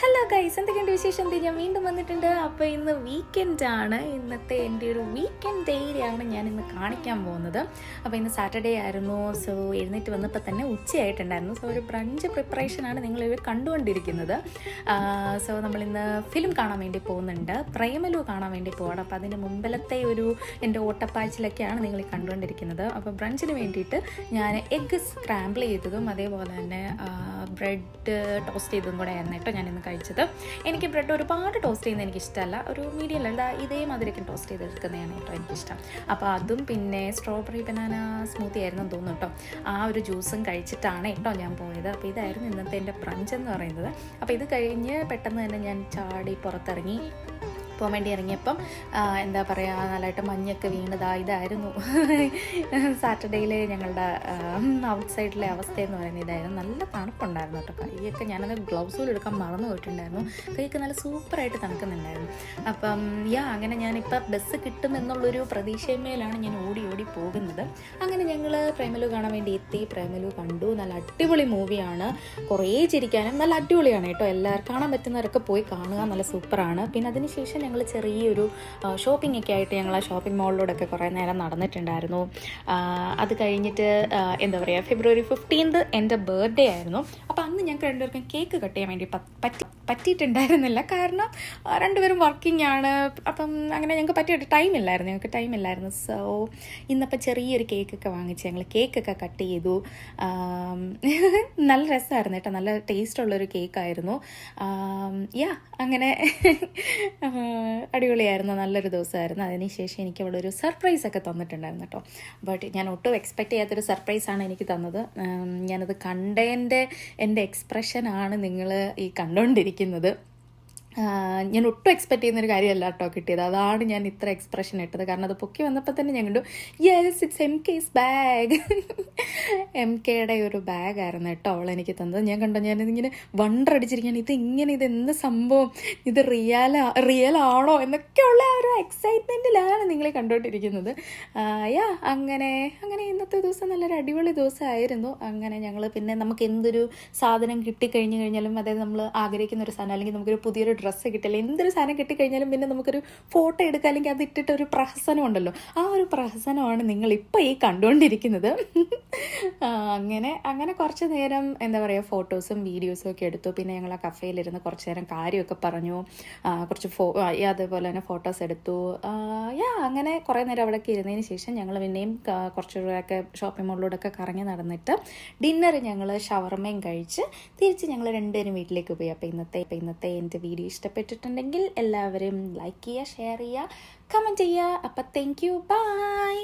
Hello guys, എന്തൊക്കെയുണ്ട് വിശേഷം? ഞാൻ വീണ്ടും വന്നിട്ടുണ്ട്. അപ്പോൾ ഇന്ന് വീക്കെൻഡാണ്. ഇന്നത്തെ എൻ്റെ ഒരു വീക്കെൻഡ് ഡേയാണ് ഞാൻ ഇന്ന് കാണിക്കാൻ പോകുന്നത്. അപ്പോൾ ഇന്ന് സാറ്റർഡേ ആയിരുന്നു. സോ എഴുന്നേറ്റ് വന്നപ്പോൾ തന്നെ ഉച്ചയായിട്ടുണ്ടായിരുന്നു. സോ ഒരു ബ്രഞ്ച് പ്രിപ്പറേഷനാണ് നിങ്ങളിവർ കണ്ടുകൊണ്ടിരിക്കുന്നത്. സോ നമ്മളിന്ന് ഫിലിം കാണാൻ വേണ്ടി പോകുന്നുണ്ട്. പ്രേമലു കാണാൻ വേണ്ടി പോകണം. അപ്പോൾ അതിൻ്റെ മുമ്പിലത്തെ ഒരു എൻ്റെ ഓട്ടപ്പാച്ചിലൊക്കെയാണ് നിങ്ങൾ കണ്ടുകൊണ്ടിരിക്കുന്നത്. അപ്പോൾ ബ്രഞ്ചിന് വേണ്ടിയിട്ട് ഞാൻ എഗ്ഗ് സ്ക്രാമ്പിൾ ചെയ്തതും അതേപോലെ തന്നെ ബ്രെഡ് ടോസ്റ്റ് ചെയ്തതും കൂടെ ആയിരുന്നു കേട്ടോ ഞാനിന്ന് കഴിച്ചത്. എനിക്ക് ബ്രെഡ് ഒരുപാട് ടോസ്റ്റ് ചെയ്യുന്നത് എനിക്കിഷ്ടമല്ല. ഒരു മീഡിയം അല്ല, ഇതേമാതിരിയൊക്കെ ടോസ്റ്റ് ചെയ്തെടുക്കുന്നതാണ് കേട്ടോ എനിക്കിഷ്ടം. അപ്പോൾ അതും പിന്നെ സ്ട്രോബെറി ബനാന സ്മൂത്തി ആയിരുന്നു തോന്നുന്നു കേട്ടോ. ആ ഒരു ജ്യൂസും കഴിച്ചിട്ടാണ് കേട്ടോ ഞാൻ പോയത്. അപ്പോൾ ഇതായിരുന്നു ഇന്നത്തെ എൻ്റെ ബ്രഞ്ച് എന്ന് പറയുന്നത്. അപ്പോൾ ഇത് കഴിഞ്ഞ് പെട്ടെന്ന് തന്നെ ഞാൻ ചാടി പുറത്തിറങ്ങി പോകാൻ വേണ്ടി ഇറങ്ങിയപ്പം എന്താ പറയുക, നല്ലതായിട്ട് മഞ്ഞൊക്കെ വീണതാ. ഇതായിരുന്നു സാറ്റർഡേയിലെ ഞങ്ങളുടെ ഔട്ട് സൈഡിലെ അവസ്ഥയെന്ന് പറയുന്നത്. ഇതായിരുന്നു. നല്ല തണുപ്പുണ്ടായിരുന്നു കേട്ടോ. കൈയൊക്കെ ഞാനത് ഗ്ലൗസ് പോലും എടുക്കാൻ മറന്നു പോയിട്ടുണ്ടായിരുന്നു. കൈയൊക്കെ നല്ല സൂപ്പറായിട്ട് തണുക്കുന്നുണ്ടായിരുന്നു. അപ്പം അങ്ങനെ ഞാനിപ്പോൾ ബസ് കിട്ടുമെന്നുള്ളൊരു പ്രതീക്ഷമേലാണ് ഞാൻ ഓടി പോകുന്നത്. അങ്ങനെ ഞങ്ങൾ പ്രേമലു കാണാൻ വേണ്ടി എത്തി. പ്രേമലു കണ്ടു. നല്ല അടിപൊളി മൂവിയാണ്. കുറേ ചിരിക്കാനും നല്ല അടിപൊളിയാണ് കേട്ടോ. എല്ലാവരും കാണാൻ പറ്റുന്നവരൊക്കെ പോയി കാണുക. നല്ല സൂപ്പറാണ്. പിന്നെ അതിനുശേഷം ഞങ്ങൾ ചെറിയൊരു ഷോപ്പിംഗ് ഒക്കെ ആയിട്ട് ഞങ്ങൾ ആ ഷോപ്പിംഗ് മാളിലൂടെയൊക്കെ കുറേ നേരം നടന്നിട്ടുണ്ടായിരുന്നു. അത് കഴിഞ്ഞിട്ട് എന്താ പറയുക, February 15th എൻ്റെ ബർത്ത്ഡേ ആയിരുന്നു. അപ്പോൾ അന്ന് ഞങ്ങൾക്ക് രണ്ടുപേർക്കും കേക്ക് കട്ട് ചെയ്യാൻ വേണ്ടി പറ്റിയിട്ടുണ്ടായിരുന്നില്ല. കാരണം രണ്ടുപേരും വർക്കിംഗ് ആണ്. അപ്പം അങ്ങനെ ഞങ്ങൾക്ക് പറ്റിയിട്ട് ഞങ്ങൾക്ക് ടൈമില്ലായിരുന്നു. സോ ഇന്നപ്പം ചെറിയൊരു കേക്കൊക്കെ വാങ്ങിച്ച് ഞങ്ങൾ കേക്കൊക്കെ കട്ട് ചെയ്തു. നല്ല രസമായിരുന്നു കേട്ടോ. നല്ല ടേസ്റ്റുള്ളൊരു കേക്കായിരുന്നു. അങ്ങനെ അടിപൊളിയായിരുന്നു. നല്ലൊരു ദിവസമായിരുന്നു. അതിനുശേഷം എനിക്ക് അവിടെ ഒരു സർപ്രൈസൊക്കെ തന്നിട്ടുണ്ടായിരുന്നു കേട്ടോ. ബട്ട് ഞാൻ ഒട്ടും എക്സ്പെക്റ്റ് ചെയ്യാത്തൊരു സർപ്രൈസാണ് എനിക്ക് തന്നത്. ഞാനത് എൻ്റെ എക്സ്പ്രഷനാണ് നിങ്ങൾ ഈ കണ്ടുകൊണ്ടിരിക്കുന്നത്. ഞാൻ ഒട്ടും എക്സ്പെക്റ്റ് ചെയ്യുന്നൊരു കാര്യമല്ല കേട്ടോ കിട്ടിയത്. അതാണ് ഞാൻ ഇത്ര എക്സ്പ്രഷൻ ഇട്ടത്. കാരണം അത് പൊക്കി വന്നപ്പോൾ തന്നെ ഞാൻ കണ്ടു, യെസ് ഇറ്റ്സ് MK's ബാഗ്. MKയുടെ ഒരു ബാഗായിരുന്നു കേട്ടോ അവളെനിക്ക് തന്നത്. ഞാൻ കണ്ടോ, ഞാനിതിങ്ങനെ വണ്ടറടിച്ചിരിക്കുകയാണ്. ഇതെന്ത് സംഭവം, ഇത് റിയൽ ആണോ എന്നൊക്കെയുള്ള ഒരു എക്സൈറ്റ്മെൻറ്റിലാണ് നിങ്ങൾ കണ്ടുകൊണ്ടിരിക്കുന്നത്. അങ്ങനെ ഇന്നത്തെ ദിവസം നല്ലൊരു അടിപൊളി ദിവസമായിരുന്നു. അങ്ങനെ ഞങ്ങൾ പിന്നെ നമുക്ക് എന്തൊരു സാധനം കിട്ടിക്കഴിഞ്ഞു കഴിഞ്ഞാലും, അതായത് നമ്മൾ ആഗ്രഹിക്കുന്ന ഒരു സാധനം, അല്ലെങ്കിൽ നമുക്കൊരു പുതിയൊരു ഡ്രസ്സ് കിട്ടില്ല, എന്തൊരു സാധനം കിട്ടിക്കഴിഞ്ഞാലും പിന്നെ നമുക്കൊരു ഫോട്ടോ എടുക്കുക, അല്ലെങ്കിൽ അത് ഇട്ടിട്ട് ഒരു പ്രഹസനം ഉണ്ടല്ലോ, ആ ഒരു പ്രഹസനമാണ് നിങ്ങളിപ്പോൾ ഈ കണ്ടുകൊണ്ടിരിക്കുന്നത്. അങ്ങനെ കുറച്ച് നേരം എന്താ പറയുക, ഫോട്ടോസും വീഡിയോസും ഒക്കെ എടുത്തു. പിന്നെ ഞങ്ങൾ ആ കഫേയിലിരുന്ന് കുറച്ച് നേരം കാര്യമൊക്കെ പറഞ്ഞു. കുറച്ച് അതേപോലെ തന്നെ ഫോട്ടോസ് എടുത്തു. അങ്ങനെ കുറേ നേരം അവിടെയൊക്കെ ഇരുന്നതിന് ശേഷം ഞങ്ങൾ പിന്നെയും കുറച്ചുകൂടെയൊക്കെ ഷോപ്പിംഗ് മോളിലൂടെയൊക്കെ കറങ്ങി നടന്നിട്ട് ഡിന്നർ ഞങ്ങൾ ഷവർമയും കഴിച്ച് തിരിച്ച് ഞങ്ങൾ രണ്ടുപേരും വീട്ടിലേക്ക് പോയി. അപ്പോൾ ഇന്നത്തെ എൻ്റെ വീഡിയോ ഇഷ്ടപ്പെട്ടിട്ടുണ്ടെങ്കിൽ എല്ലാവരും ലൈക്ക് ചെയ്യുക, ഷെയർ ചെയ്യുക, കമൻറ്റ് ചെയ്യുക. അപ്പം താങ്ക് യു, ബൈ.